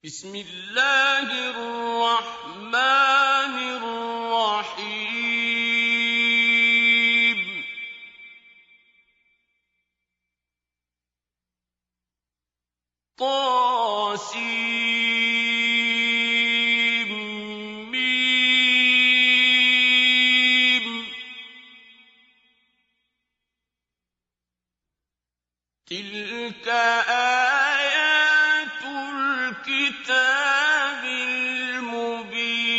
بسم الله الرحمن الرحيم طسم تلك آيات الكتاب المبين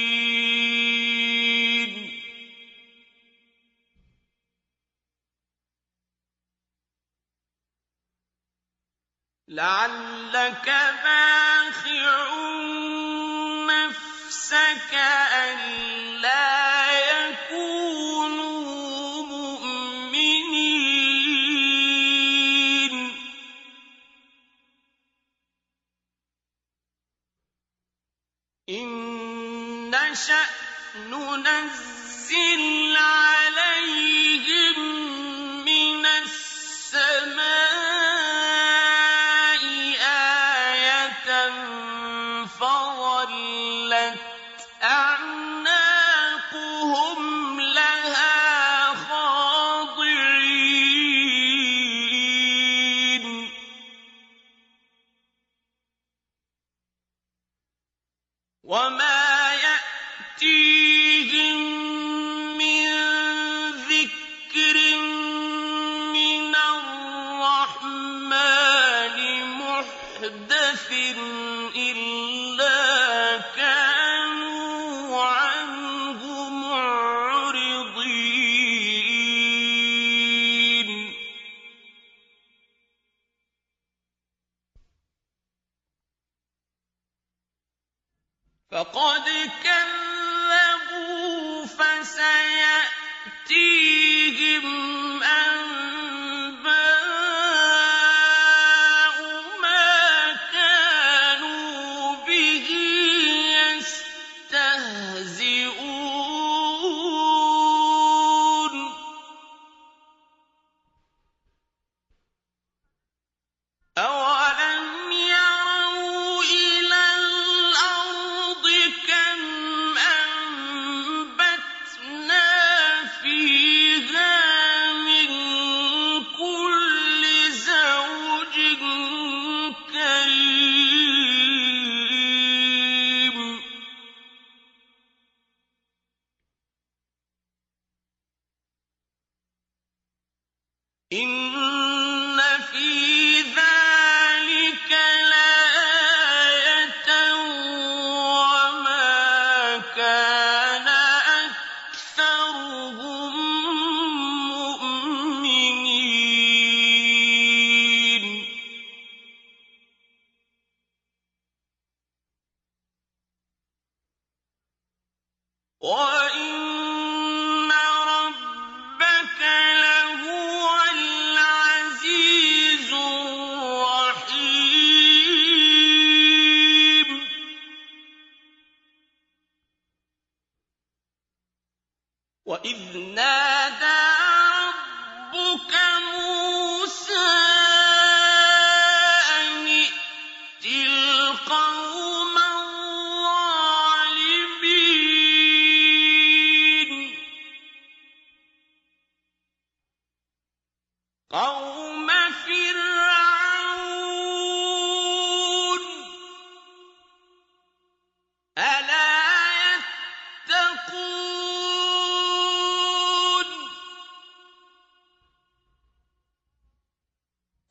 لعلك باخع نفسك ألا يكونوا مؤمنين إن نشأ ننزل عليهم من السماء آية فظلت أعناقهم لها خاضعين وما يأتيهم من ذكر من الرحمن محدث إلا كانوا عنه معرضين فقد كذبوا فسيأتيهم أنباء ما كانوا به يستهزئون أولم يروا إلى الأرض كم أنبتنا فيها من كل زوج كريم إن في ذلك لآية وما كان أكثرهم مؤمنين وإن ربك لهو العزيز الرحيم وإذ نادى ربك موسى أن ائت القوم الظالمين قوم فرعون ألا يتقون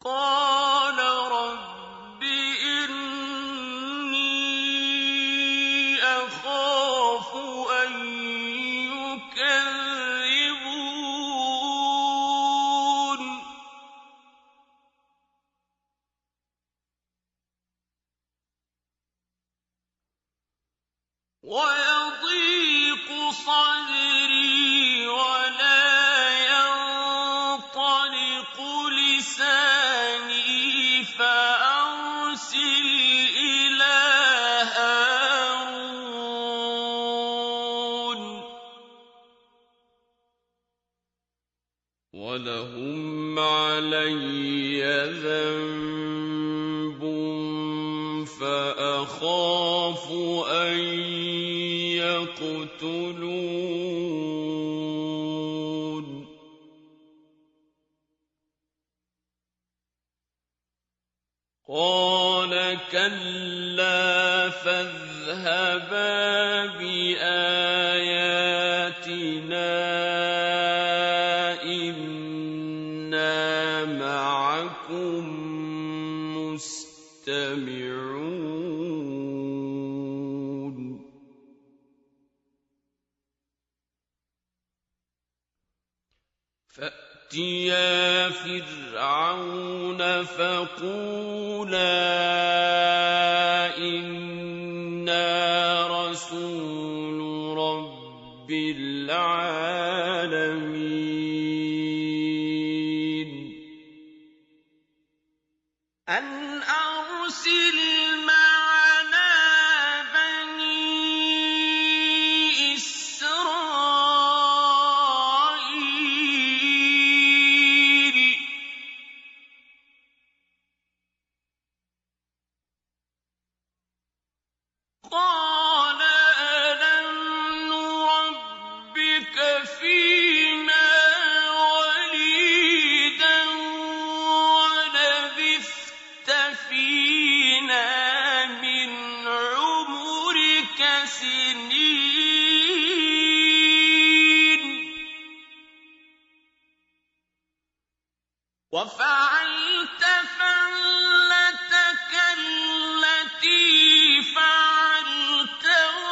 قال رب إني أخاف أن يكذبون ويضيق صدري ولا ينطلق لساني فأرسل إلى هارون ولهم علي ذنب فأخاف أَخَافُ أَن يَقْتُلُونِ قَالَ كَلَّا فَاذْهَبَا بِآيَاتِنَا إِنَّا مَعَكُم مُّسْتَمِعُونَ فَأْتِيَا فِرْعَوْنَ فَقُولَا إِنَّا رَسُولُ رَبِّ الْعَالَمِينَ أَنْ أَرْسِلْ مَعَنَا بَنِي إِسْرَائِيلَ قَالَ أَلَمْ نُرَبِّكَ فِينَا وَلِيدًا وَلَبِثْتَ فِينَا مِنْ عُمُرِكَ سِنِينَ وَفَعَلْتَ فَعْلَتَكَ الَّتِي فَعَلْتَ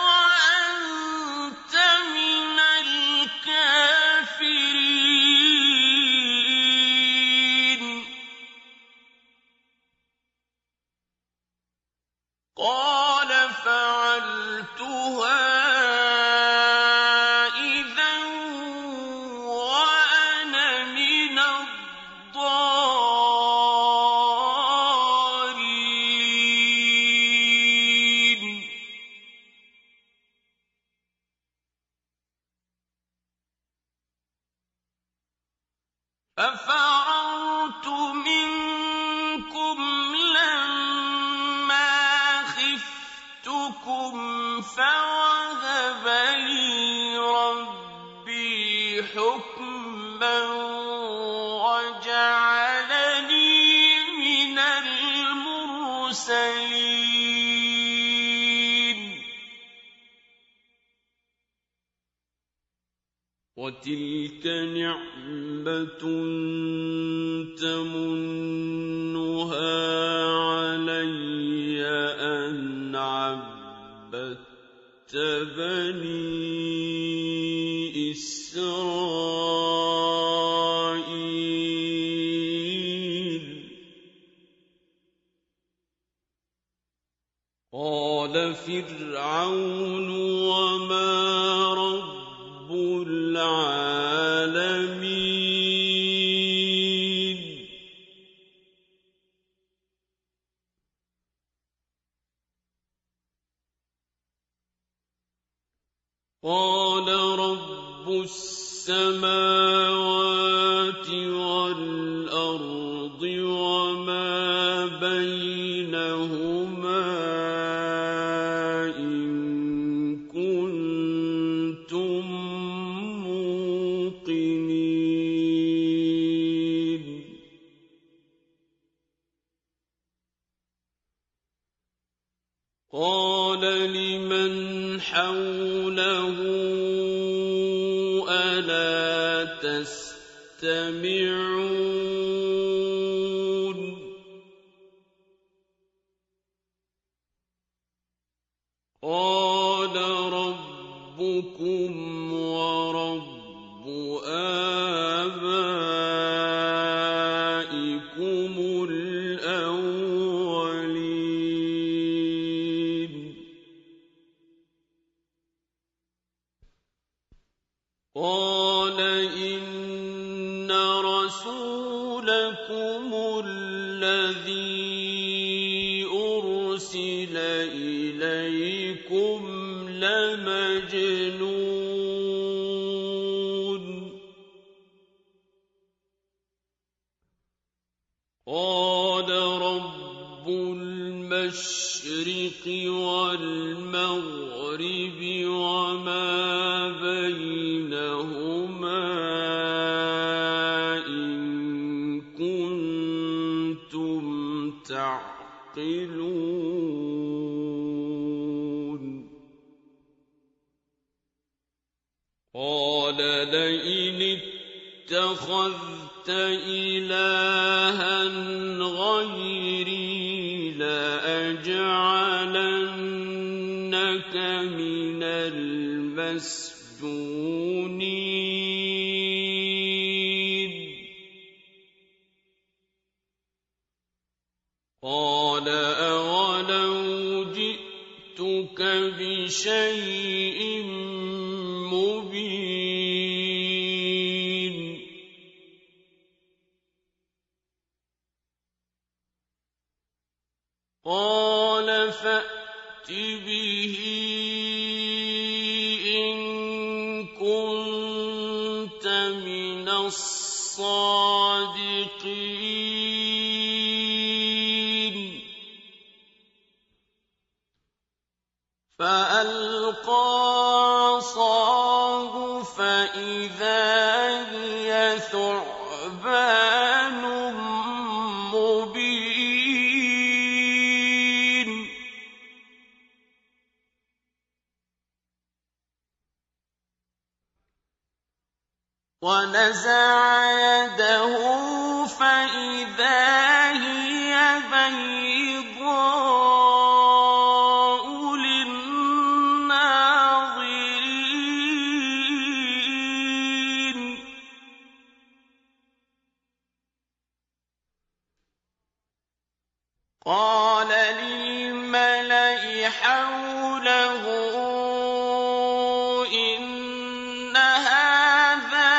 وَأَنتَ مِنَ الْكَافِرِينَ قَالَ فَعَلْتُهَا إِذًا وَأَنَا مِنَ الضَّالِّينَ فَفَرَرْتُ مِنكُمْ لَمَّا خِفْتُكُمْ فَوَهَبَ لِي رَبِّي حُكْمًا وَجَعَلَنِي مِنَ الْمُرْسَلِينَ وَتِلْكَ نِعْمَةٌ تَمُنُّهَا عَلَيَّ أَنْ عَبَّدتَّ بَنِي إِسْرَائِيلَ قَالَ فِرْعَوْنُ وَمَا رَبُّ الْعَالَمِينَ قَالَ رَبُّ السَّمَاوَاتِ وَالْأَرْضِ وَمَا بَيْنَهُمَا إِن كُنتُم مُّوقِنِينَ قَالَ لِمَنْ حَوْلَهُ أَلَا تَسْتَمِعُونَ قَالَ رَبُّكُمْ وَرَبُّ آبَائِكُمُ الْأَوَّلِينَ قَالَ إِنَّ رَسُولَكُمُ الَّذِي أُرْسِلَ إِلَيْكُمْ لَمَجْنُونٌ قَالَ رَبُّ الْمَشْرِقِ الْمَشْرِقِ وَالْمَغْرِبِ وَمَا بَيْنَهُمَا إِن كُنتُمْ تَعْقِلُونَ قَالَ لَئِنِ اتَّخَذْتَ إِلَٰهًا غَيْرِي لَأَجْعَلَنَّكَ مِنَ الْمَسْجُونِينَ قَالَ أَوَلَوْ جِئْتُكَ بِشَيْءٍ مُّبِينٍ قَالَ فَأْتِ بِهِ إِن كُنتَ مِنَ الصَّادِقِينَ فَأَلْقَىٰ عَصَاهُ فَإِذَا هِيَ ثُعْبَانٌ مُّبِينٌ وَنَزَعَ يَدَهُ فَإِذَا هِيَ بَيْضَاءُ لِلنَّاظِرِينَ قَالَ لِلْمَلَإِ حَوْلَهُ إِنَّ هَٰذَا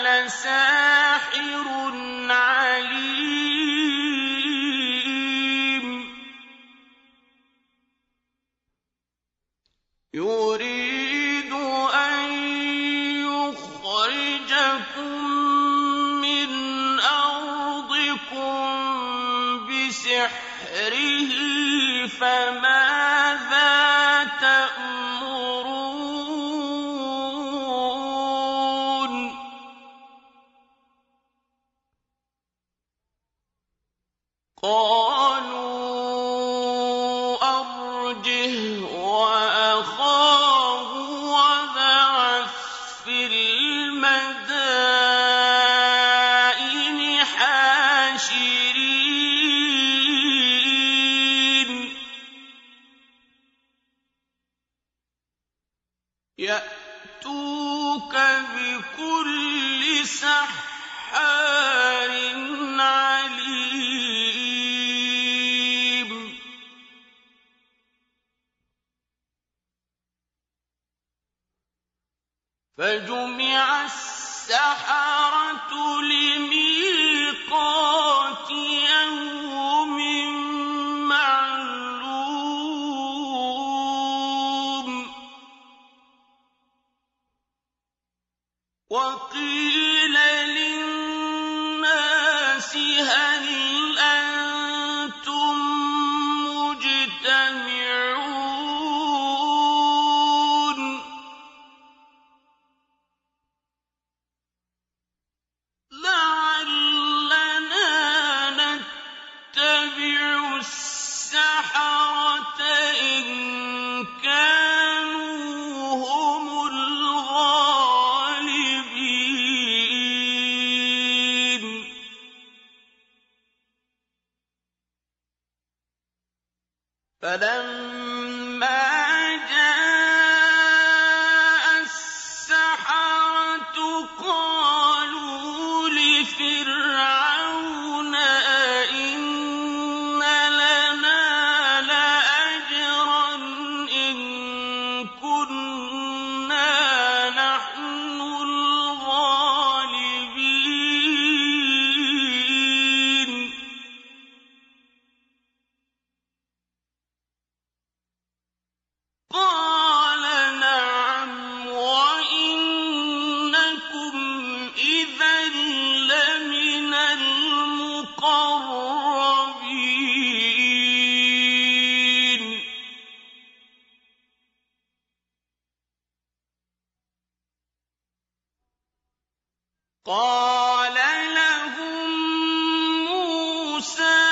لَسَاحِرٌ عَلِيمٌ يُرِيدُ أَن يُخْرِجَكُم مِّنْ أَرْضِكُم بِسِحْرِهِ فَمَاذَا تَأْمُرُونَ قَالُوا أَرْجِهْ وَأَخَاهُ وَابْعَثْ فِي الْمَدَائِنِ حَاشِرِينَ يَأْتُوكَ بِكُلِّ سَحَّارٍ عَلِيمٍ فَجُمِعَ السَّحَرَةُ لِمِيقَاتِ يَوْمٍ مَّعْلُومٍ وَقِيلَ لِلنَّاسِ هَلْ أَنتُم مُّجْتَمِعُونَ لَعَلَّنَا نَتَّبِعُ السَّحَرَةَ إِن كَانُوا هُمُ الْغَالِبِينَ فَلَمَّا جَاءَ السَّحَرَةُ قَالُوا لِفِرْعَوْنَ أَئِنَّ لَنَا لَأَجْرًا إِن كُنَّا نَحْنُ الْغَالِبِينَ قَالَ نَعَمْ وَإِنَّكُمْ إِذًا لَّمِنَ قَالَ لَهُم مُّوسَىٰ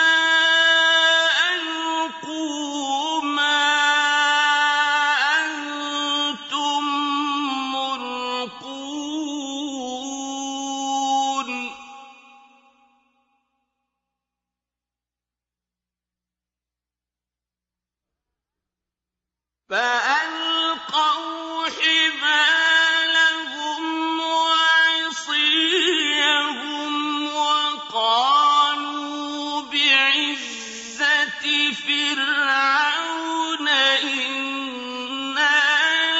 أَلْقُوا مَا أَنتُم مُّلْقُونَ فَأَلْقَوْا حِبَالَهُمْ وَعِصِيَّهُمْ وَقَالُوا بِعِزَّةِ فِرْعَوْنَ إِنَّا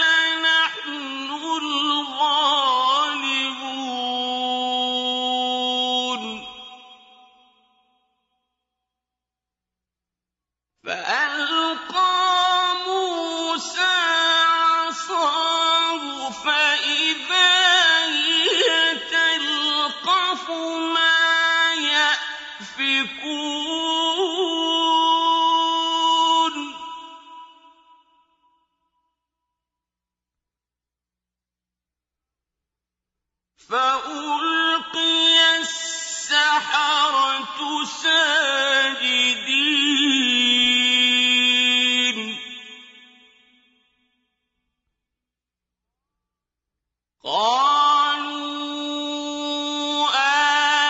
لَنَحْنُ الْغَالِبُونَ فَأَلْقَىٰ مُوسَىٰ عَصَاهُ فَإِذَا هِيَ تَلْقَفُ مَا يَأْفِكُونَ فَأُلْقِيَ السَّحَرَةُ سَاجِدِينَ قَالُوا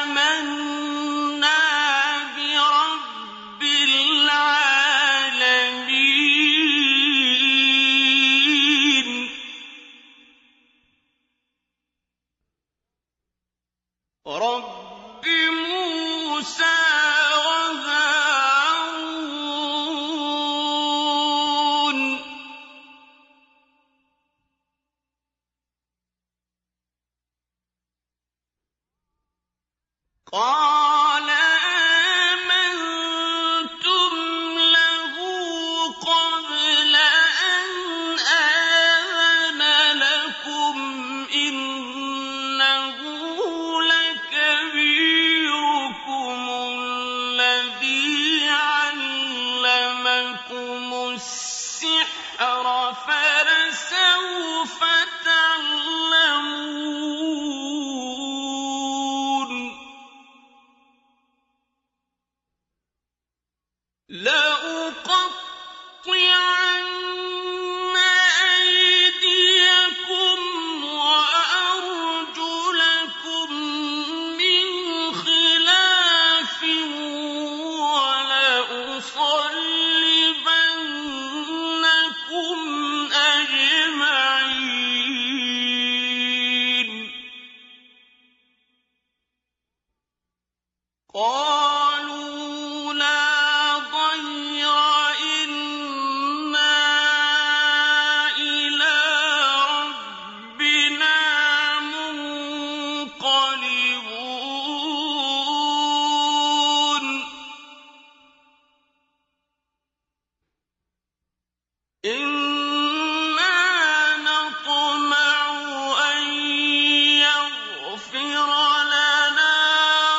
آمَنَّا بِرَبِّ الْعَالَمِينَ رَبِّ مُوسَىٰ وَهَارُونَ قَالَ آمَنتُمْ لَهُ قَبْلَ أَنْ آذَنَ لَكُمْ ۖ إِنَّهُ لَكَبِيرُكُمُ الَّذِي عَلَّمَكُمُ السِّحْرَ فَلَسَوْفَ تَعْلَمُونَ لَأُقَطِّعَنَّ أَيْدِيَكُمْ وَأَرْجُلَكُم مِّنْ خِلَافٍ وَلَأُصَلِّبَنَّكُمْ أَجْمَعِينَ قَالُوا لَا ضَيْرَ ۖ إِنَّا إِلَىٰ رَبِّنَا مُنقَلِبُونَ إِنَّا نَطْمَعُ أَن يَغْفِرَ لَنَا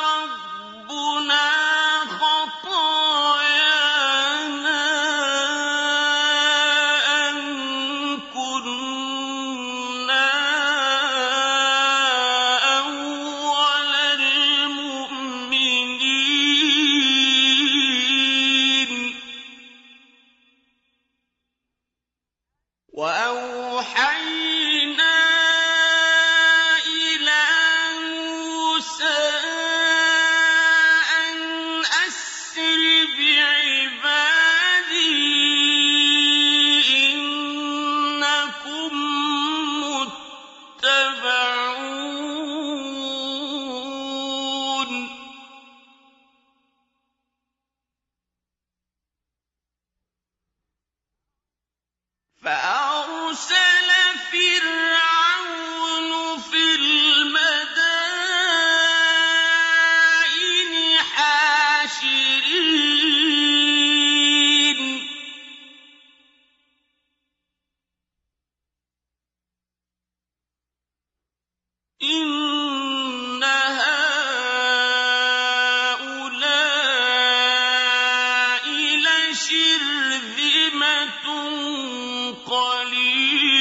رَبُّنَا خَطَايَانَا أَن كُنَّا أَوَّلَ الْمُؤْمِنِينَ وَأَوْحَيْنَا إِلَىٰ مُوسَىٰ أَنْ أَسْرِ بِعِبَادِي إِنَّكُم مُّتَّبَعُونَ فَأَرْسَلَ فِرْعَوْنُ فِي الْمَدَائِنِ حَاشِرِينَ إِنَّ هَٰؤُلَاءِ لَشِرْذِمَةٌ قَلِيلُونَ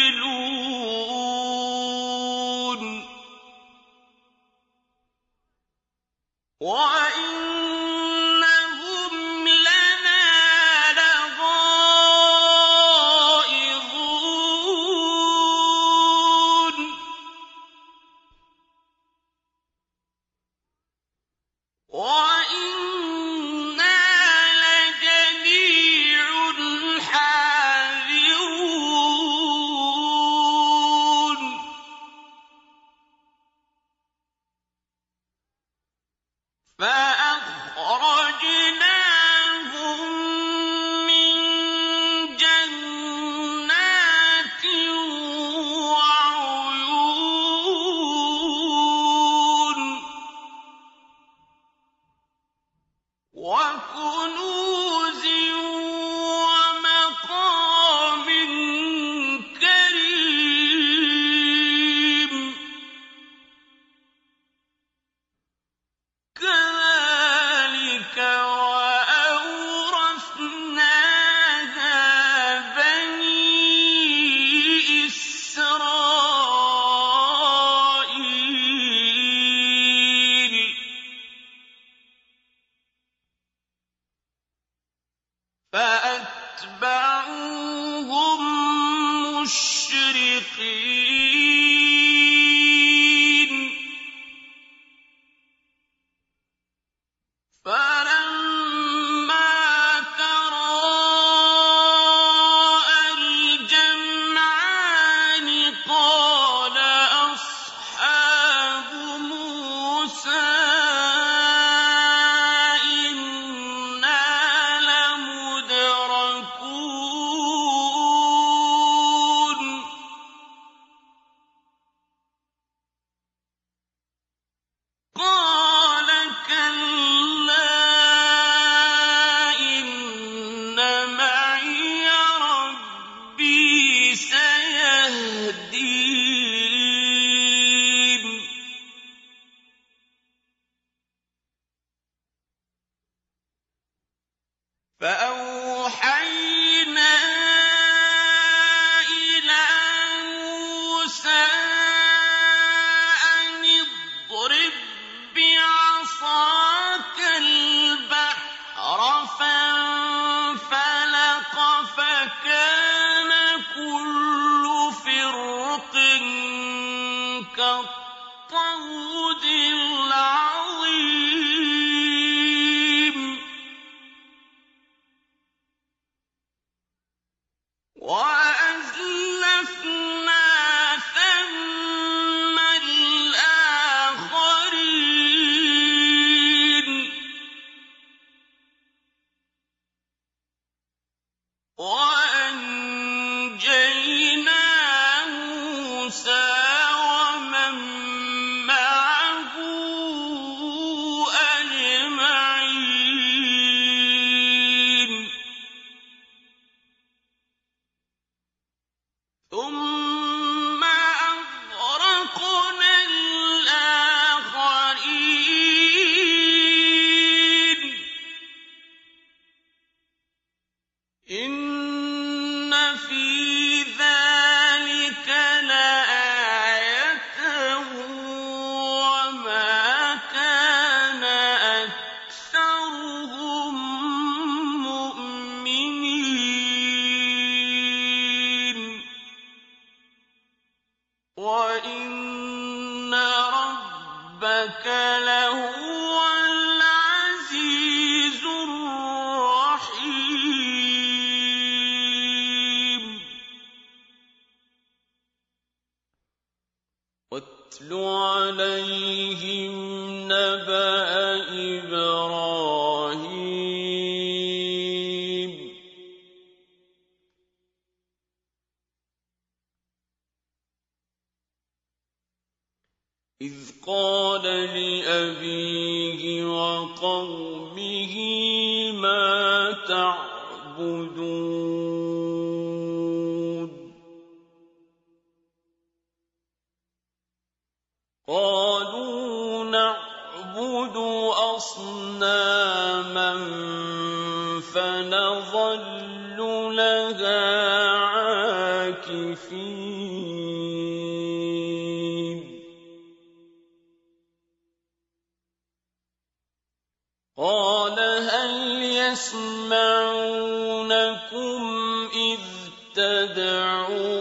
حِينٍ فَلَمَّا تَرَاءَى الْجَمْعَانِ قَالَ أَصْحَابُ مُوسَىٰ إِنَّا لَمُدْرَكُونَ قَالَ كَلَّا إِنَّ مَعِيَ رَبِّي سَيَهْدِينِ فَأَوْحَيْنَا إِلَىٰ مُوسَىٰ أَنِ اضْرِب بِّعَصَاكَ الْبَحْرَ فَانفَلَقَ فَكَانَ كُلُّ فِرْقٍ كَالطَّوْدِ الْعَظِيمِ وَأَزْلَفْنَا ثَمَّ الْآخَرِينَ وَأَنجَيْنَا مُوسَىٰ وَمَن مَّعَهُ أَجْمَعِينَ ثُمَّ أَغْرَقْنَا الْآخَرِينَ إِنَّ فِي ذَٰلِكَ لَآيَةً وَمَا كَانَ أَكْثَرُهُم مُّؤْمِنِينَ وَإِنَّ رَبَّكَ لَهُوَ الْعَزِيزُ الرَّحِيمُ وَاتْلُ عَلَيْهِمْ نَبَأَ إِبْرَاهِيمَ إِذْ قَالَ لِأَبِيهِ وَقَوْمِهِ مَا تَعْبُدُونَ قَالُوا نَعْبُدُ أَصْنَامًا فَنَظَلُّ لَهَا عَاكِفِينَ قَالَ هَلْ يَسْمَعُونَكُمْ إِذْ تَدْعُونَ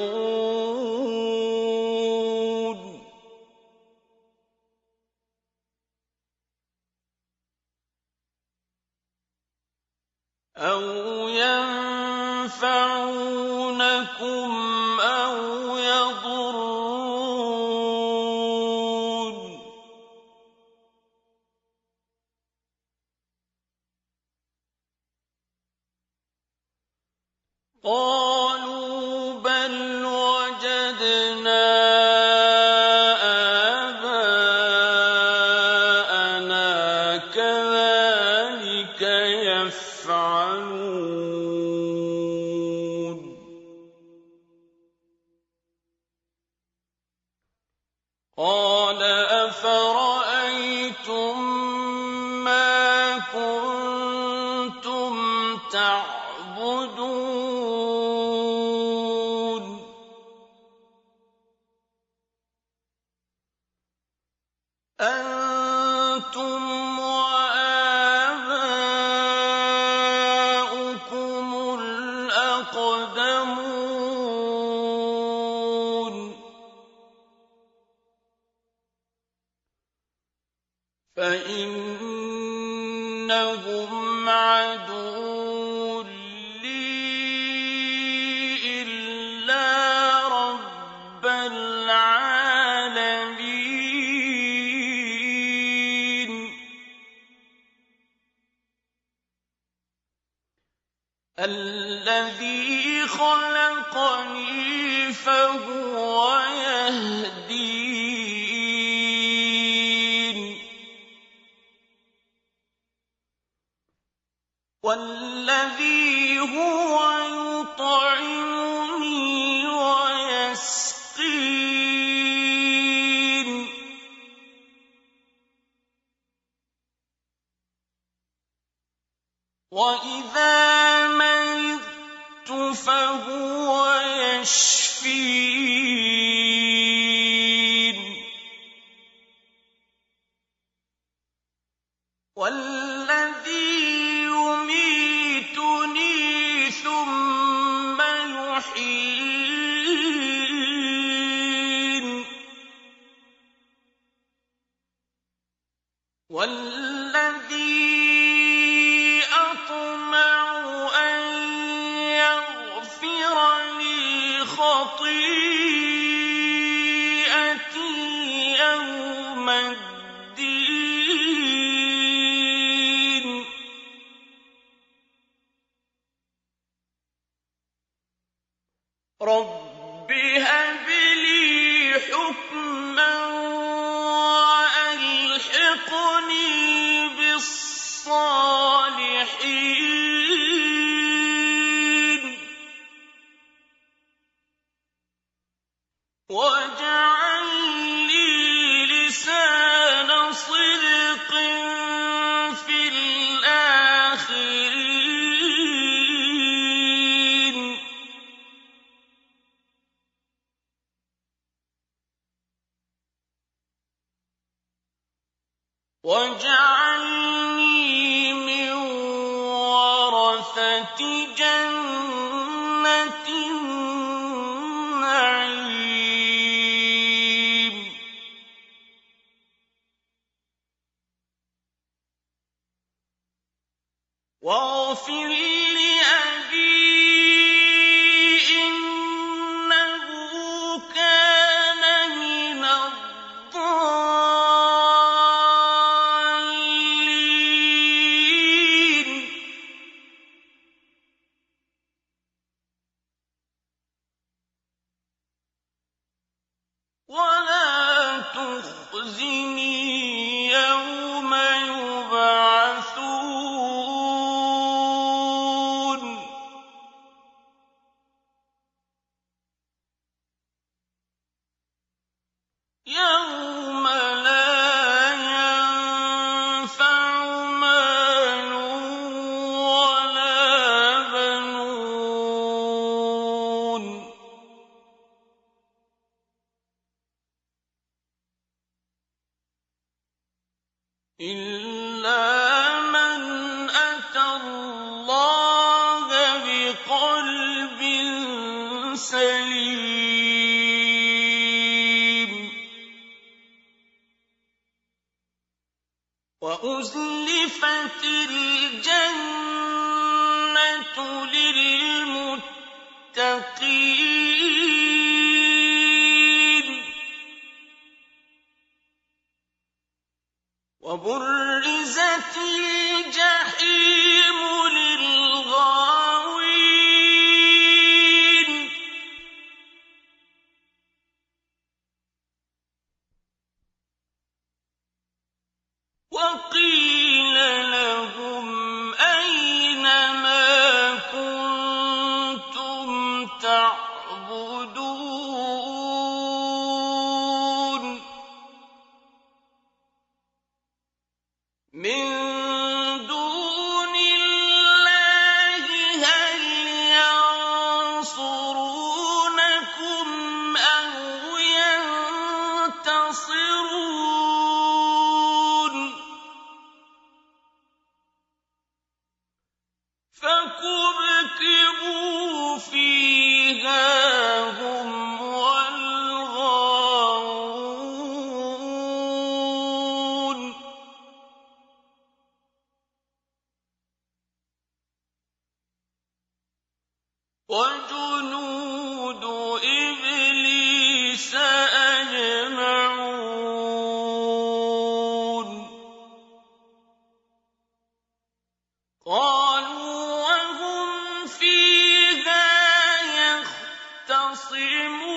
أَوْ يَنفَعُونَكُمْ أَوْ يَضُرُّونَ قَالُوا بَلْ وَجَدْنَا آبَاءَنَا كَذَٰلِكَ يَفْعَلُونَ قَالَ أَفَرَأَيْتُم مَّا كُنتُمْ تَعْبُدُونَ أَنتُمْ وَآبَاؤُكُمُ الْأَقْدَمُونَ فإنهم عدو لي إلا رب العالمين الذي خلقني فهو يهدين والذي هو يطعمني ويسقين وإذا مرضت فهو يشفين والذي يميتني ثم يحيين والذي أطمع أن يغفر لي خطيئتي يوم الدين رب هب لي حكما وألحقني بالصالحين واجعل لي لسان صدق في الآخرين واجعلني من ورثة جنة النعيم واغفر لأبي إنه كان من الضالين ولا تخزني يوم يبعثون يوم لا ينفع مال ولا بنون إلا من أتى الله بقلب سليم وأزلفت الجنة للمتقين وبرزت الجحيم للغاوين وقيل لهم أين ما كنتم تعبدون من دون الله هل ينصرونكم أو ينتصرون فكبكبوا فيها هم يَخْتَصِمُونَ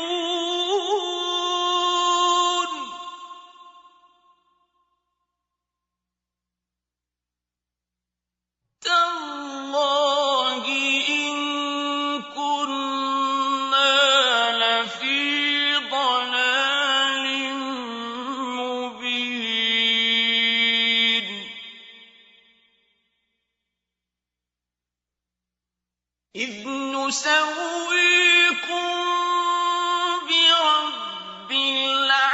تَاللَّهِ إِن كُنَّا لَفِي ضَلَالٍ مُّبِينٍ إِذْ نُسَوِّيكُم بِرَبِّ الْعَالَمِينَ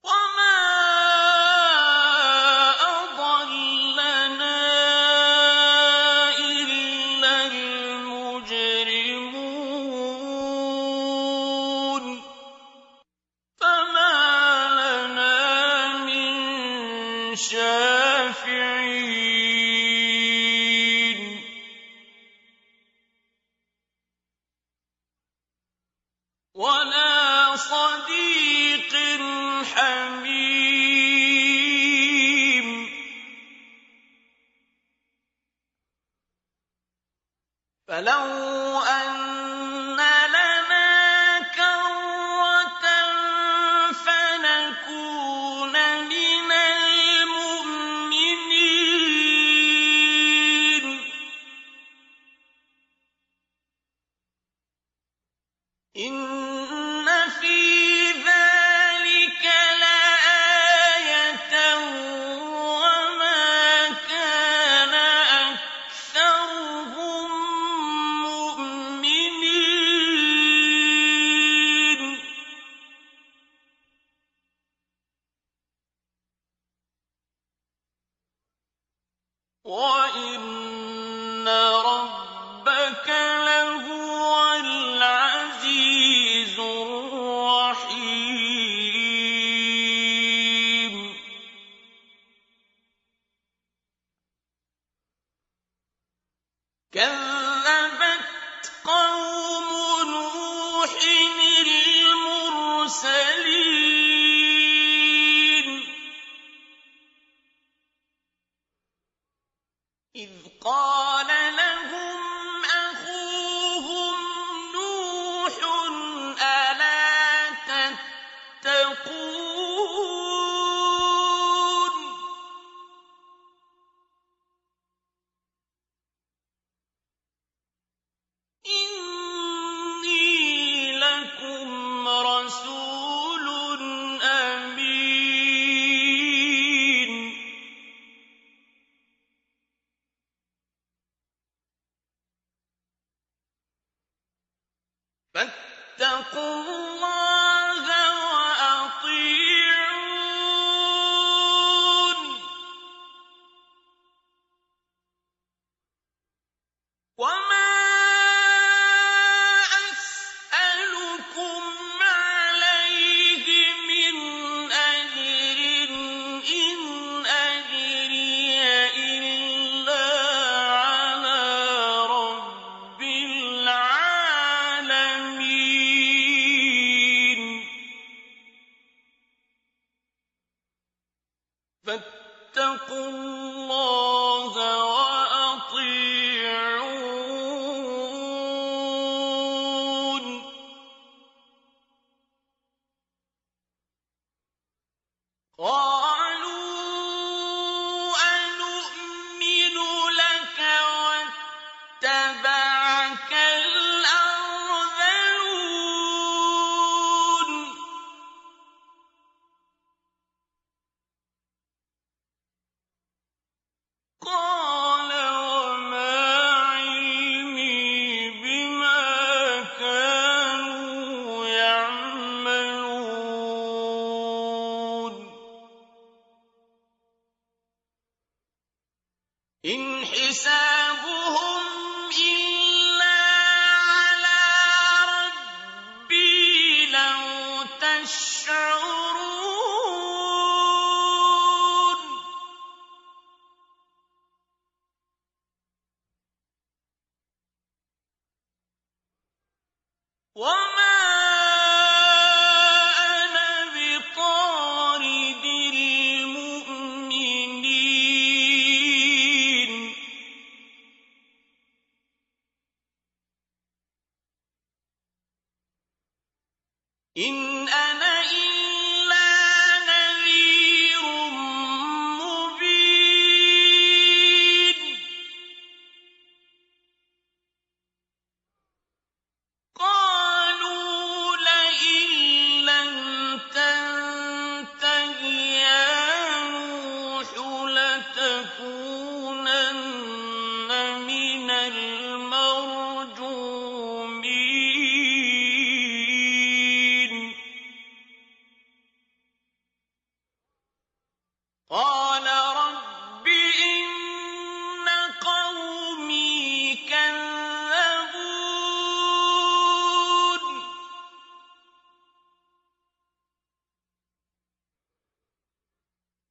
وَمَا أَضَلَّنَا إِلَّا الْمُجْرِمُونَ فَمَا لَنَا مِن شَافِعِينَ وَلَا صَدِيقٍ حَمِيمٍ فَلَوْ أَنَّ لَنَا كَرَّةً فَنَكُونَ مِنَ الْمُؤْمِنِينَ إِنَّ فِي ذَٰلِكَ لَآيَةً وَمَا كَانَ أَكْثَرُهُم مُّؤْمِنِينَ وَإِنَّ رَبَّكَ لَهُوَ الْعَزِيزُ الرَّحِيمُ كَذَّبَتْ قَوْمُ نُوحٍ الْمُرْسَلِينَ إِذْ قَالَ لَهُمْ أَخُوهُمْ نُوحٌ أَلَا تَتَّقُونَ إِنِّي لَكُمْ رَسُولٌ أَمِينٌ فَاتَّقُوا اللَّهَ وَأَطِيعُونِ وَمَا أَسْأَلُكُمْ عَلَيْهِ مِنْ أَجْرٍ إِنْ أَجْرِيَ إِلَّا عَلَىٰ رَبِّ الْعَالَمِينَ فَاتَّقُوا اللَّهَ وَأَطِيعُونِ قَالُوا أَنُؤْمِنُ لَكَ وَاتَّبَعَكَ الْأَرْذَلُونَ قَالَ وَمَا عِلْمِي بِمَا كَانُوا يَعْمَلُونَ إِنْ حِسَابُهُمْ إِلَّا عَلَىٰ رَبِّي لَوْ تَشْعُرُونَ وَمَا أَنَا بِطَارِدِ الْمُؤْمِنِينَ قَالَ رَبِّ إِنَّ قَوْمِي كَذَّبُونِ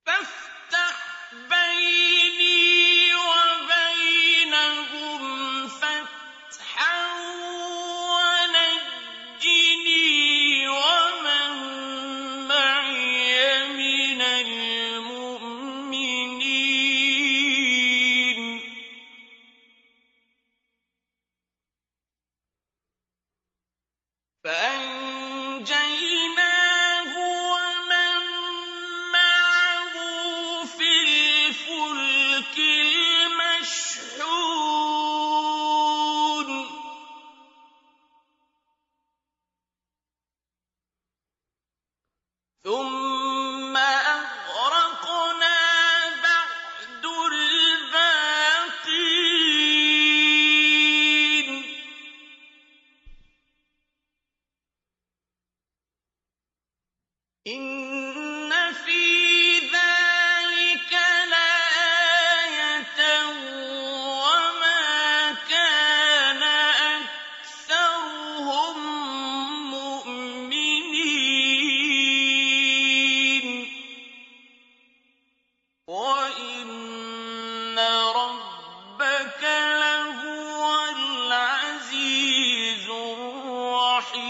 فَافْتَحْ بَيْنِي وَبَيْنَهُمْ فَتْحًا وَنَجِّنِي وَمَن مَّعِيَ مِنَ الْمُؤْمِنِينَ فَأَنجَيْنَاهُ وَمَن مَّعَهُ فِي الْفُلْكِ الْمَشْحُونِ ثُمَّ أَغْرَقْنَا بَعْدُ الْبَاقِينَ إِنَّ فِي ذَٰلِكَ لَآيَةً وَمَا كَانَ أَكْثَرُهُم مُّؤْمِنِينَ وَإِنَّ رَبَّكَ لَهُوَ الْعَزِيزُ الرَّحِيمُ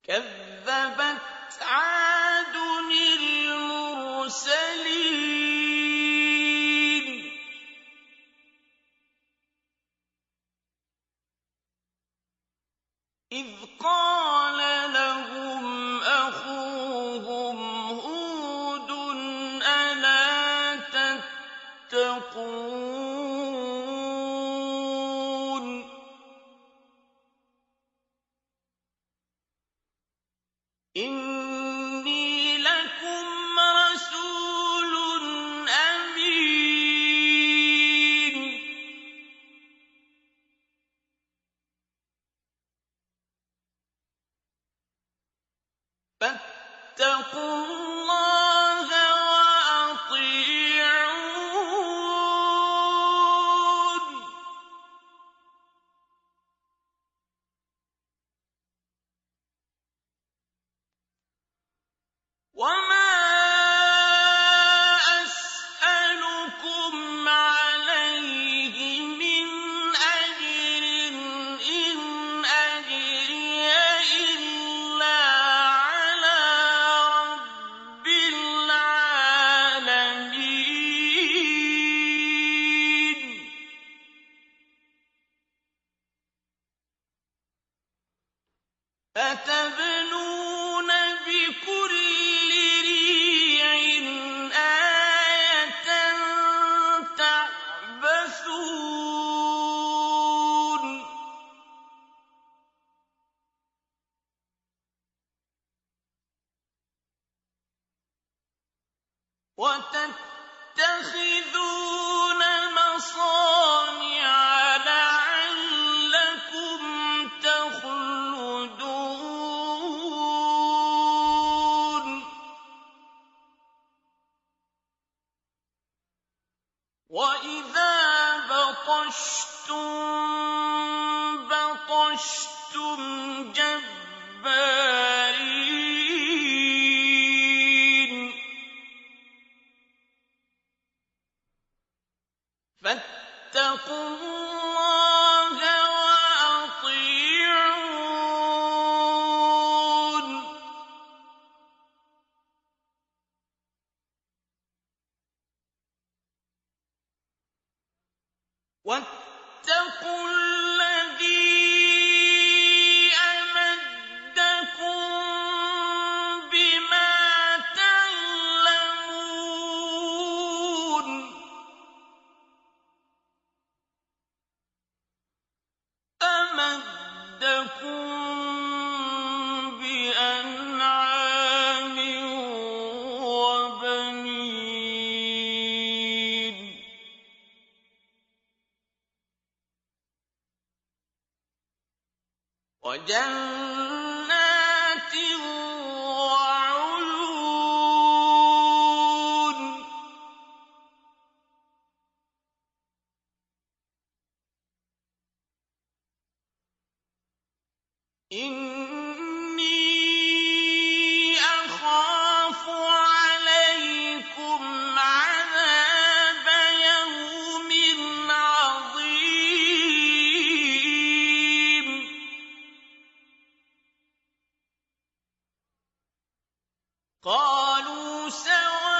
كَذَّبَتْ عَادٌ الْمُرْسَلِينَ إِذْ قَالَ لَهُمْ أَخُوهُمْ هُودٌ أَلَا تَتَّقُونَ إِنِّي لَكُمْ رَسُولٌ أَمِينٌ فَاتَّقُوا اللَّهَ وَأَطِيعُونِ وَمَا أَسْأَلُكُمْ عَلَيْهِ مِنْ أَجْرٍ ۖ إِنْ أَجْرِيَ إِلَّا عَلَىٰ رَبِّ الْعَالَمِينَ أَتَبْنُونَ بِكُلِّ رِيعٍ آيَةً تَعْبَثُونَ وَتَتَّخِذُونَ مَصَانِعَ لَعَلَّكُمْ تَخْلُدُونَ وَإِذَا بَطَشْتُم بَطَشْتُمْ جَبَّارِينَ فَاتَّقُوا اللَّهَ وَأَطِيعُونِ وَاتَّقُوا الَّذِي أَمَدَّكُم بِمَا تَعْلَمُونَ أَمَدَّكُم بِأَنْعَامٍ وَبَنِينَ وَجَنَّاتٍ وَعُيُونٍ إِنِّي أَخَافُ عَلَيْكُمْ عَذَابَ يَوْمٍ عَظِيمٍ قَالُوا سَوَاءٌ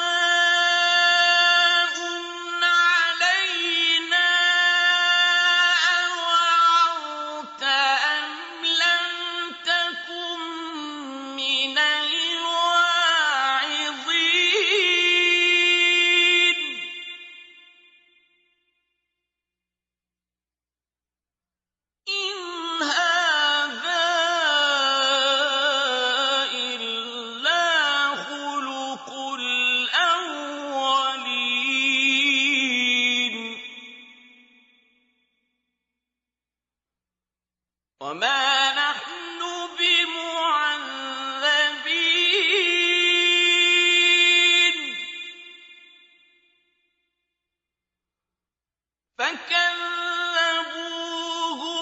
عَلَيْنَا أَوَعَظْتَ أَمْ لَمْ تَكُن مِّنَ الْوَاعِظِينَ إِنْ هَٰذَا إِلَّا خُلُقُ الْأَوَّلِينَ وَمَا نَحْنُ بِمُعَذَّبِينَ فَكَذَّبُوهُ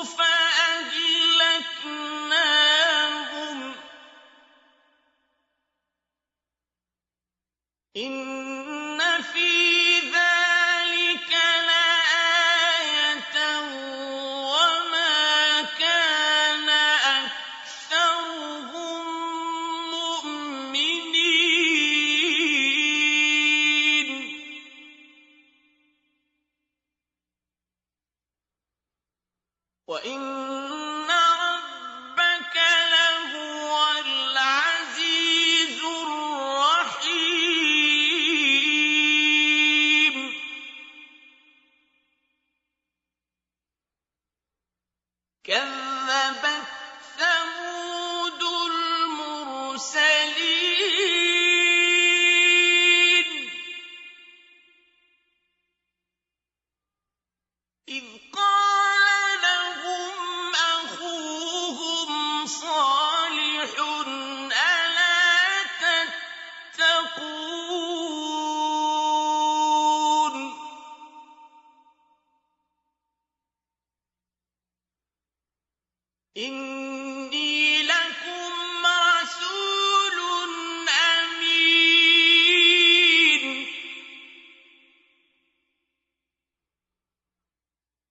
فَأَهْلَكْنَاهُمْ ۗ إِنَّ فِي ذَٰلِكَ لَآيَةً وَمَا كَانَ أَكْثَرُهُم مُّؤْمِنِينَ وَإِنَّ رَبَّكَ لَهُوَ الْعَزِيزُ الرَّحِيمُ كَذَّبَتْ ثَمُودُ الْمُرْسَلِينَ إِذْ قَالَ لَهُمْ أَخُوهُمْ صَالِحٌ أَلَا تَتَّقُونَ إِنِّي لَكُمْ رَسُولٌ أَمِينٌ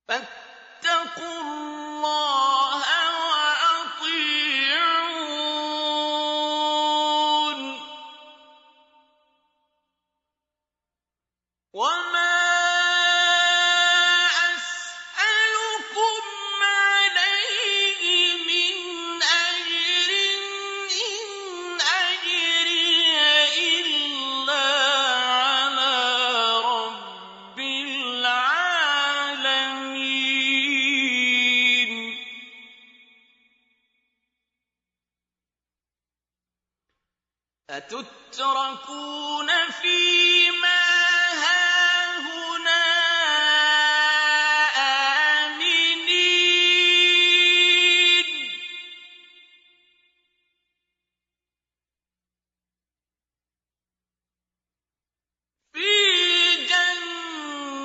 فَاتَّقُوا اللَّهَ وَأَطِيعُونِ وَمَا أَسْأَلُكُمْ عَلَيْهِ مِنْ أَجْرٍ ۖ إِنْ أَجْرِيَ إِلَّا عَلَىٰ رَبِّ الْعَالَمِينَ أَتُتْرَكُونَ فِي مَا هَاهُنَا آمِنِينَ فِي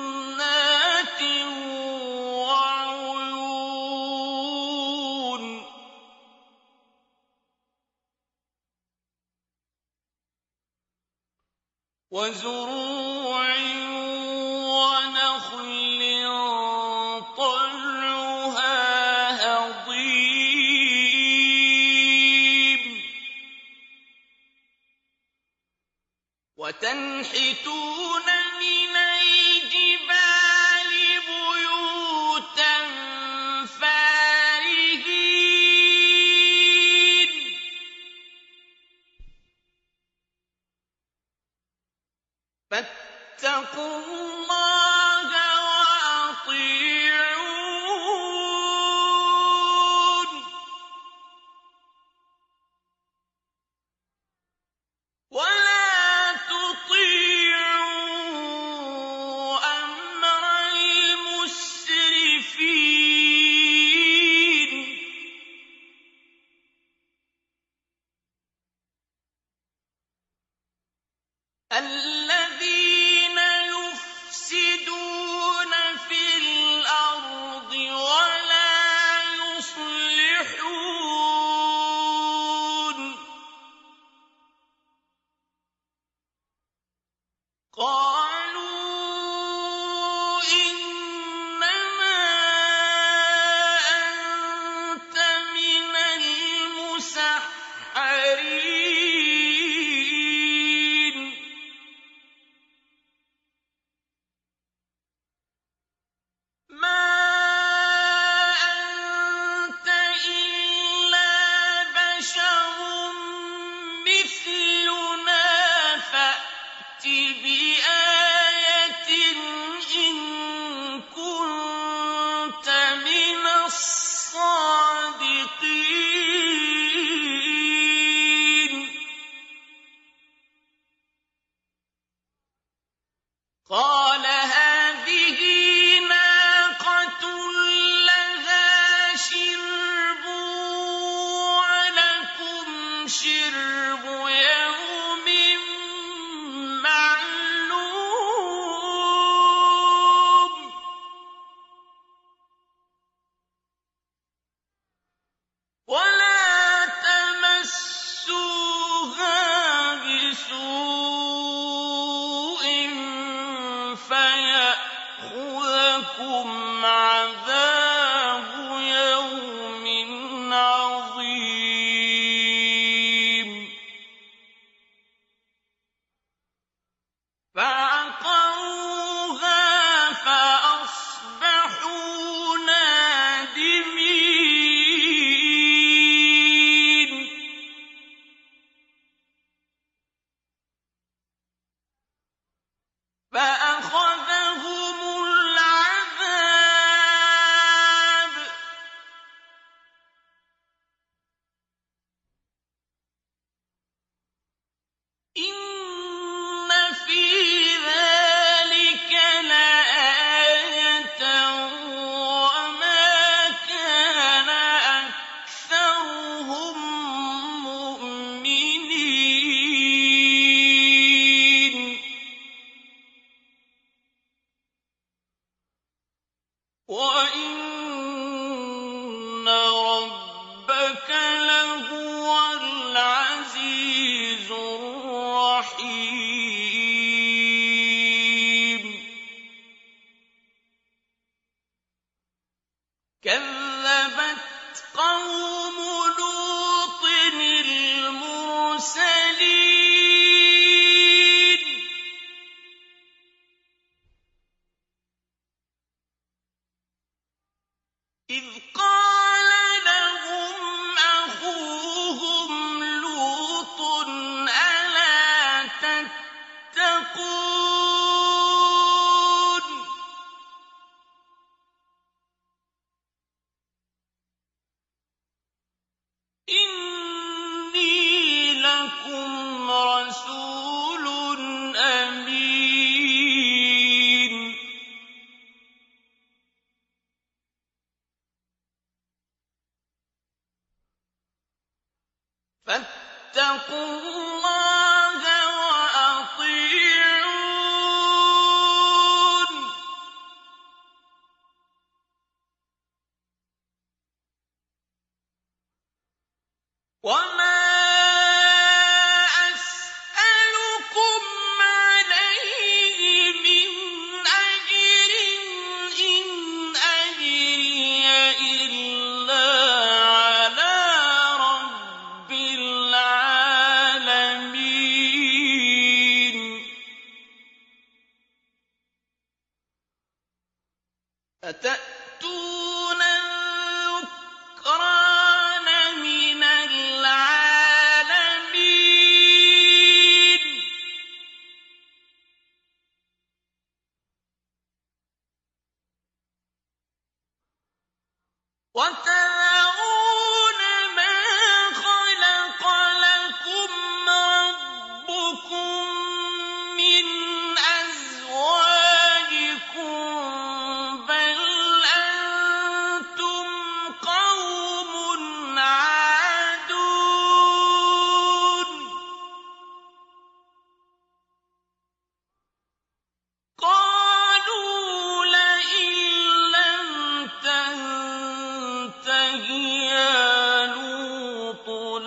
جَنَّاتٍ وَعُيُونٍ وَزُرُوعٍ وَنَخْلٍ طَلْعُهَا هَضِيمٌ وَتَنْحِتُونَ مِنَ الْجِبَالِ بُيُوتًا فَارِهِينَ فَاتَّقُوا اللَّهَ وَأَطِيعُونِ وَلَا تُطِيعُوا أَمْرَ الْمُسْرِفِينَ الَّذِينَ يُفْسِدُونَ فِي الْأَرْضِ وَلَا يُصْلِحُونَ قَالُوا إِنَّمَا أَنتَ مِنَ الْمُسَحَّرِينَ مَا أَنتَ إِلَّا بَشَرٌ مِّثْلُنَا فَأْتِ بِآيَةٍ إِن كُنتَ مِنَ الصَّادِقِينَ قَالَ هَٰذِهِ نَاقَةٌ لَّهَا شِرْبٌ وَلَكُمْ شِرْبُ يَوْمٍ مَّعْلُومٍ وَلَا تَمَسُّوهَا بِسُوءٍ فَيَأْخُذَكُمْ عَذَابُ يَوْمٍ عَظِيمٍ فَعَقَرُوهَا فَأَصْبَحُوا نَادِمِينَ فَأَخَذَهُمُ الْعَذَابُ ۗ إِنَّ فِي ذَٰلِكَ لَآيَةً وَمَا كَانَ أَكْثَرُهُم مُّؤْمِنِينَ وَإِنَّ رَبَّكَ لَهُوَ الْعَزِيزُ الرَّحِيمُ كَذَّبَتْ قَوْمُ لُوطٍ الْمُرْسَلِينَ إِذْ قَالَ لَهُمْ أَخُوهُمْ لُوطٌ أَلَا تَتَّقُونَ إِنِّي لَكُمْ رَسُولٌ أَمِينٌ فَاتَّقُوا اللَّهَ وَأَطِيعُونِ وَمَا أَسْأَلُكُمْ عَلَيْهِ مِنْ أَجْرٍ ۖ إِنْ أَجْرِيَ إِلَّا عَلَىٰ رَبِّ الْعَالَمِينَ أَتَأْتُونَ الذُّكْرَانَ مِنَ الْعَالَمِينَ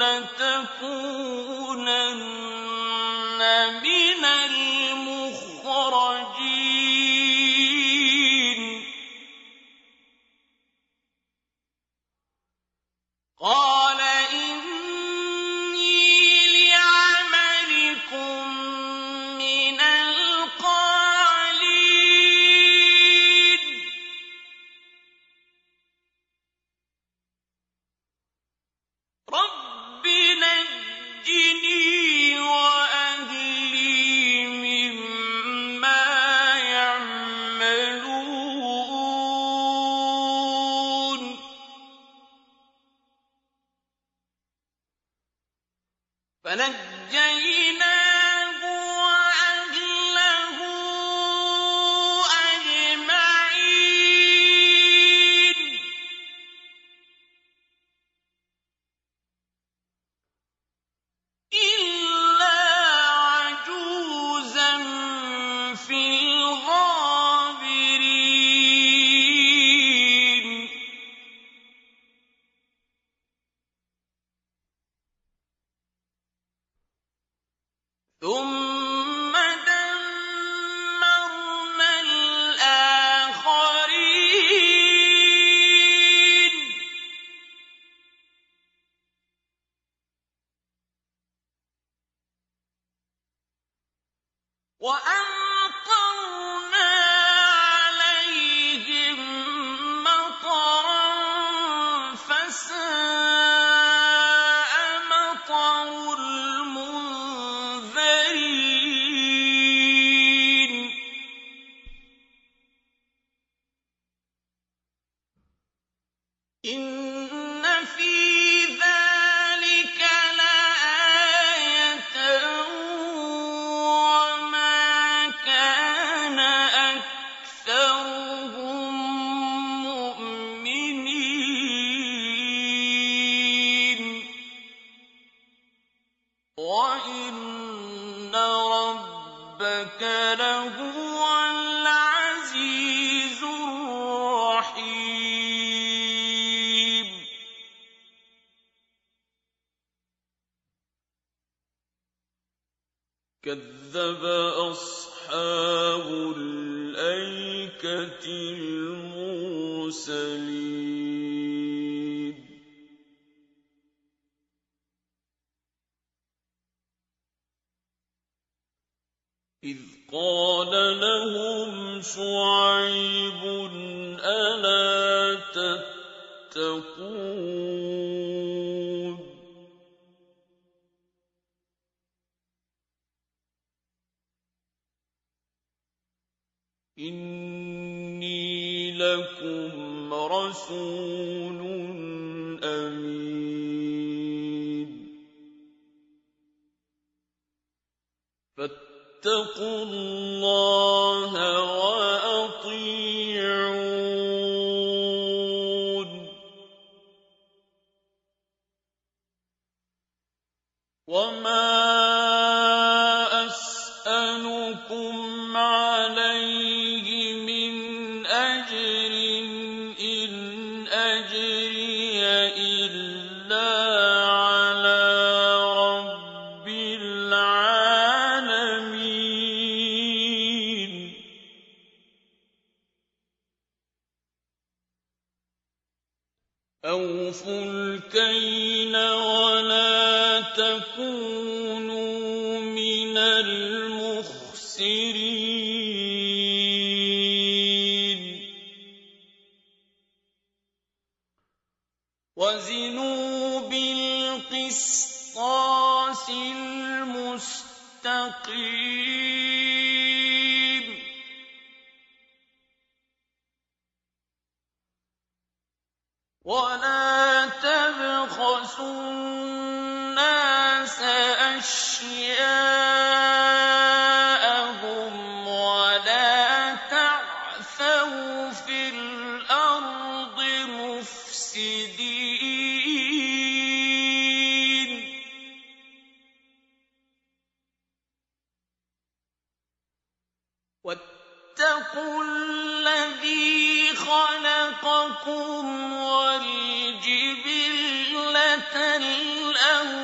لَتَكُونَنَّ مِنَ الْمُخْرَجِينَ قَالَ إِنِّي لِعَمَلِكُم مِّنَ الْقَالِينَ رَبِّ نَجِّنِي وَأَهْلِي مِمَّا يَعْمَلُونَ فَنَجَّيْنَاهُ وَأَهْلَهُ أَجْمَعِينَ إِلَّا عَجُوزًا فِي الْغَابِرِينَ ثُمَّ دَمَّرْنَا الْآخَرِينَ وَأَمْطَرْنَا عَلَيْهِم مَّطَرًا فَسَاءَ مَطَرُ الْمُنذَرِينَ إِنَّ فِي ذَٰلِكَ لَآيَةً وَمَا كَانَ أَكْثَرُهُم مُّؤْمِنِينَ وَإِنَّ رَبَّكَ لَهُوَ الْعَزِيزُ الرَّحِيمُ كَذَّبَ أَصْحَابُ الْأَيْكَةِ الْمُرْسَلِينَ إِذْ قَالَ لَهُمْ شُعَيْبٌ أَلَا تَتَّقُونَ إِنِّي لَكُمْ رَسُولٌ أَمِينٌ فَاتَّقُوا اللَّهَ وَأَطِيعُونِ وَمَا أَسْأَلُكُمْ عَلَيْهِ مِنْ أَجْرٍ إِنْ أَجْرِيَ إِلَّا عَلَىٰ رَبِّ الْعَالَمِينَ أَوْفُوا الْكَيْلَ وَلَا تَكُونُوا مِنَ الْمُخْسِرِينَ وَزِنُوا بِالْقِسْطَاسِ الْمُسْتَقِيمِ وَلَا تَبْخَسُوا النَّاسَ أَشْيَاءَهُمْ وَلَا تَعْثَوْا فِي الْأَرْضِ مُفْسِدِينَ وَاتَّقُوا الَّذِي خَلَقَكُمْ وَالْجِبِلَّةَ الْأَوَّلِينَ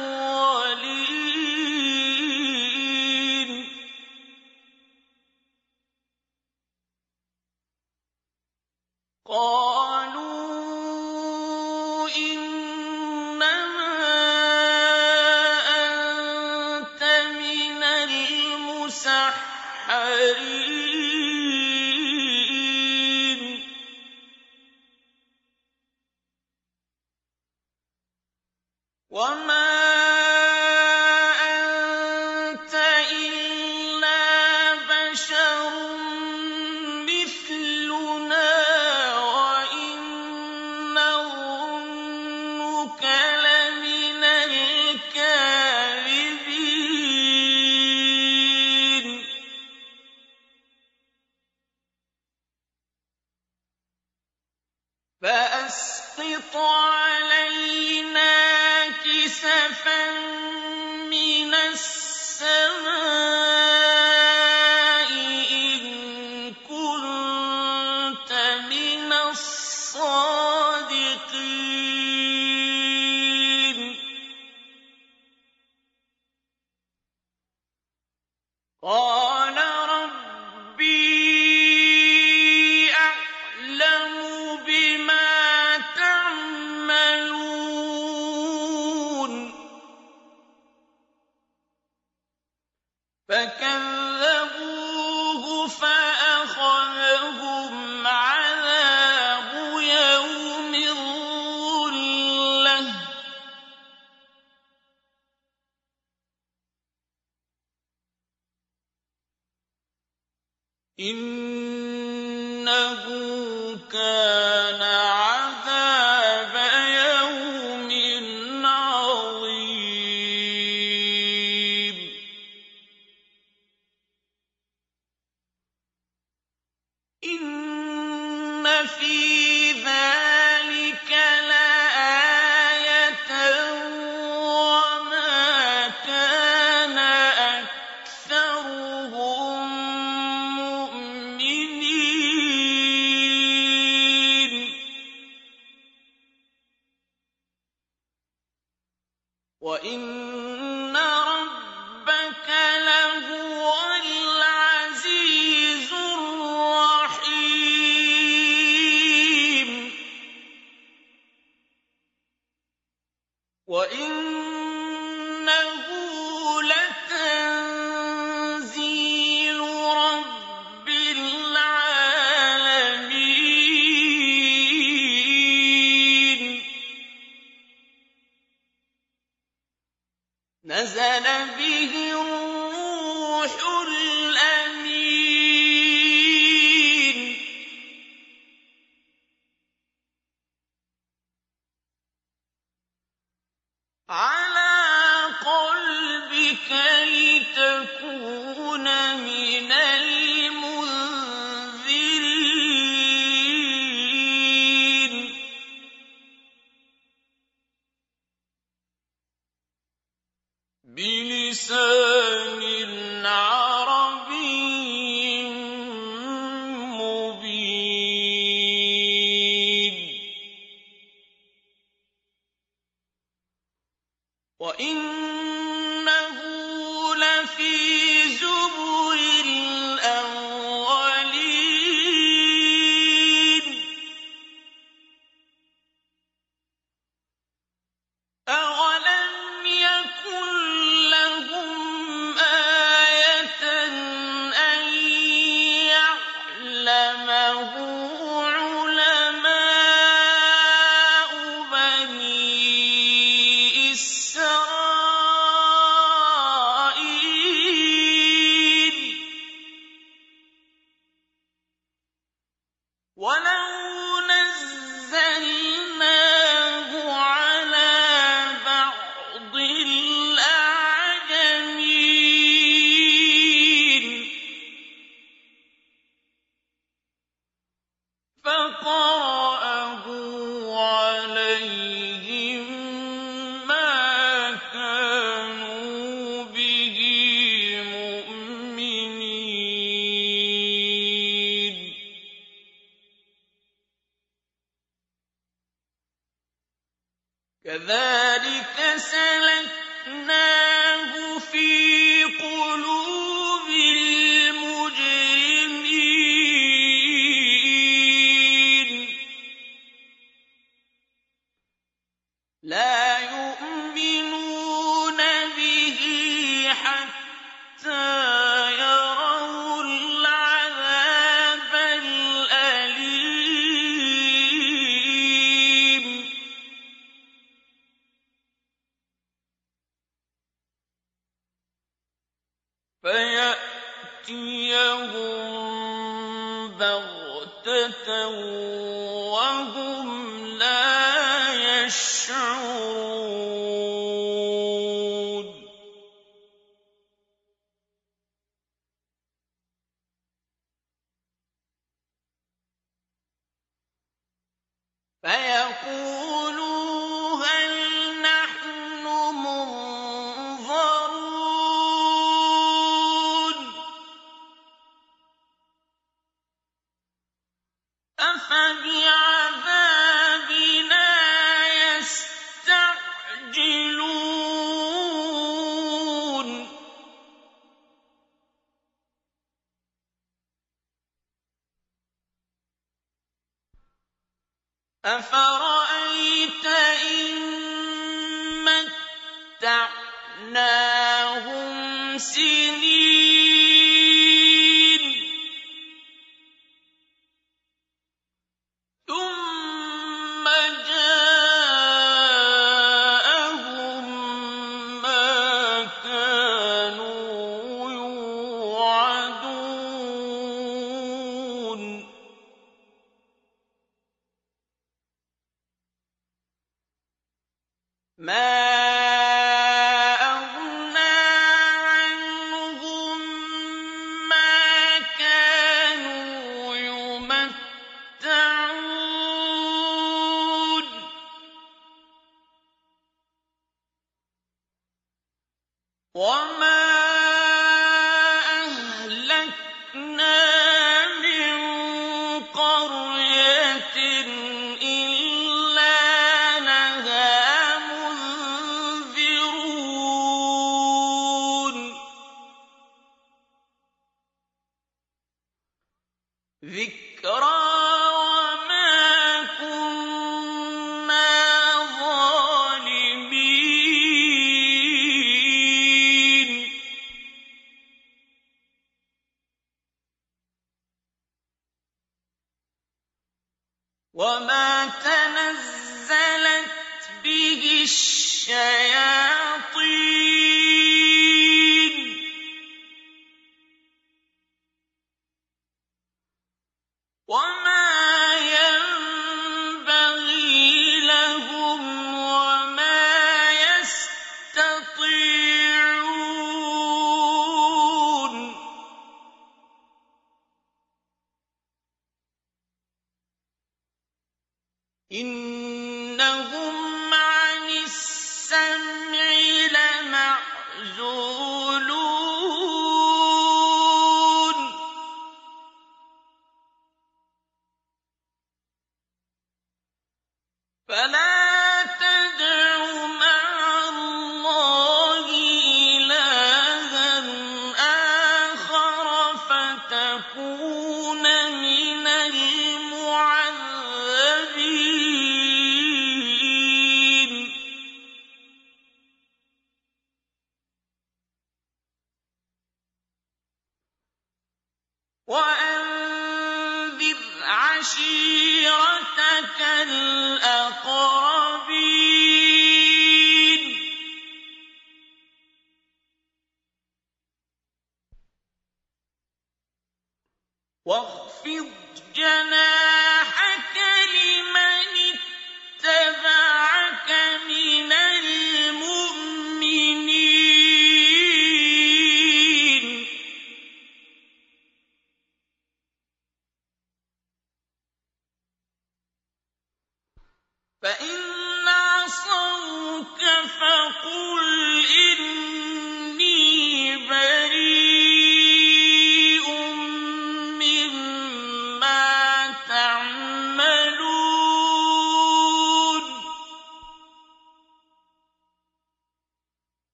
وَمَا أَنتَ إِلَّا بَشَرٌ مِّثْلُنَا وَإِن نَّظُنُّكَ لَمِنَ الْكَاذِبِينَ فَأَسْقِطْ عَلَيْنَا كِسَفًا مِّنَ السَّمَاءِ إِن كُنتَ مِنَ الصَّادِقِينَ قَالَ رَبِّي أَعْلَمُ بِمَا تَعْمَلُونَ فَكَذَّبُوهُ فَأَخَذَهُمْ عَذَابُ يَوْمِ الظُّلَّةِ ۚ إِنَّهُ كَانَ عَذَابَ يَوْمٍ عَظِيمٍ إِنَّ فِي ذَٰلِكَ لَآيَةً وَمَا كَانَ أَكْثَرُهُم مُّؤْمِنِينَ وَإِنَّ رَبَّكَ لَهُوَ الْعَزِيزُ الرَّحِيمُ وَإِنَّهُ لَتَنزِيلُ رَبِّ الْعَالَمِينَ نَزَلَ بِهِ الرُّوحُ الْأَمِينُ عَلَىٰ قَلْبِكَ لِتَكُونَ مِنَ الْمُنذِرِينَ بِلِسَانٍ عَرَبِيٍّ مُّبِينٍ وَإِنَّهُ لَفِي زُبُرِ الْأَوَّلِينَ أَوَلَمْ يَكُن لَّهُمْ آيَةً أَن يَعْلَمَهُ عُلَمَاءُ بَنِي إِسْرَائِيلَ فَيَأْتِيَهُم بَغْتَةً وَهُمْ لَا يَشْعُرُونَ فَيَقُولُوا هَلْ نَحْنُ مُنظَرُونَ أَفَبِعَذَابِنَا يَسْتَعْجِلُونَ أَفَرَأَيْتَ إِن مَّتَّعْنَاهُمْ سِنِينَ ثُمَّ جَاءَهُم مَّا كَانُوا يُوعَدُونَ مَا أَغْنَىٰ عَنْهُم مَّا كَانُوا يُمَتَّعُونَ وَمَا أَهْلَكْنَا مِن قَرْيَةٍ إِلَّا لَهَا مُنذِرُونَ ذِكْرَىٰ وَمَا كُنَّا ظَالِمِينَ وَمَا تَنَزَّلَتْ بِهِ الشَّيَاطِينُ وَمَا يَنبَغِي لَهُمْ وَمَا يَسْتَطِيعُونَ إِنَّهُمْ عَنِ السَّمْعِ لَمَعْزُولُونَ فَلَا تَدْعُ مَعَ اللَّهِ إِلَٰهًا آخَرَ فَتَكُونَ مِنَ الْمُعَذَّبِينَ وَأَنذِرْ عَشِيرَتَكَ الْأَقْرَبِينَ وَاخْفِضْ جَنَاحَكَ لِمَنِ اتَّبَعَكَ مِنَ الْمُؤْمِنِينَ فَإِنْ عَصَوْكَ فَقُلْ إِنِّي بَرِيءٌ مِّمَّا تَعْمَلُونَ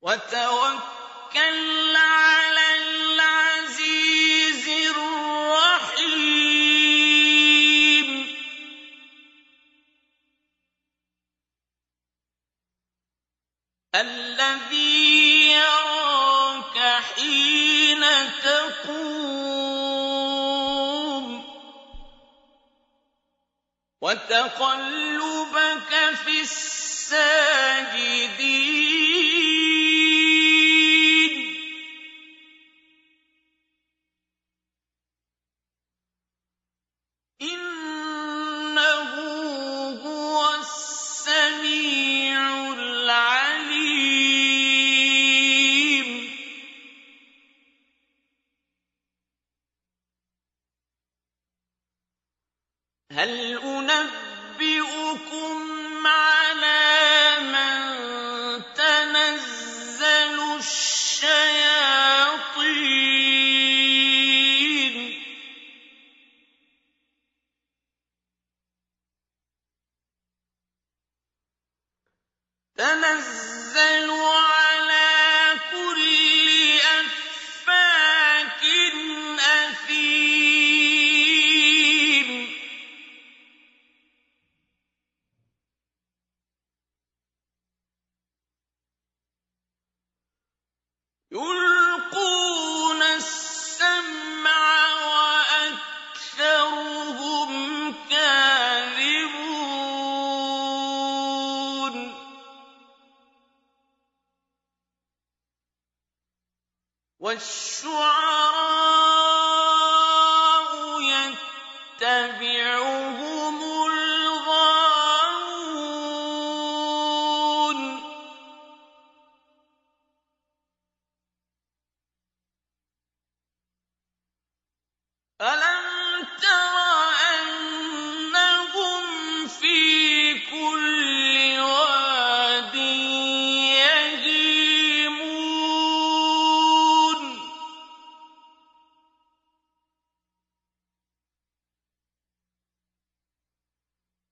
وَتَوَكَّلْ عَلَى الْعَزِيزِ الرَّحِيمِ الَّذِي يَرَاكَ حِينَ تَقُومُ وَتَقَلُّبَكَ فِي السَّاجِدِينَ تَنَزَّلُ عَلَىٰ كُلِّ أَفَّاكٍ أَثِيمٍ يُلْقُونَ السَّمْعَ وَأَكْثَرُهُمْ كَاذِبُونَ وَالشُّعَرَاءُ يَتَّبِعُهُمُ الْغَاوُونَ أَلَمْ تَرَ أَنَّهُمْ فِي كُلِّ وَادٍ يَهِيمُونَ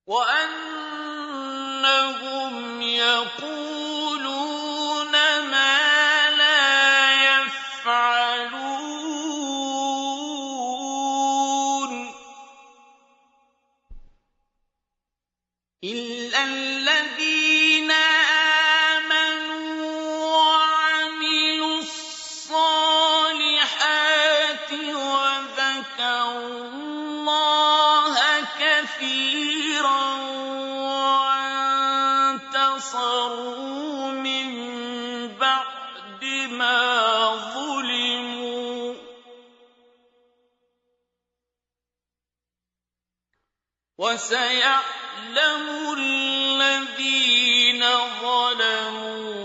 وَأَنَّهُمْ يَقُولُونَ مَا لَا يَفْعَلُونَ إِلَّا الَّذِينَ آمَنُوا وَعَمِلُوا الصَّالِحَاتِ وَذَكَرُوا اللَّهَ كَثِيرًا وَانتَصَرُوا مِن بَعْدِ مَا ظُلِمُوا ۗ وَسَيَعْلَمُ الَّذِينَ ظَلَمُوا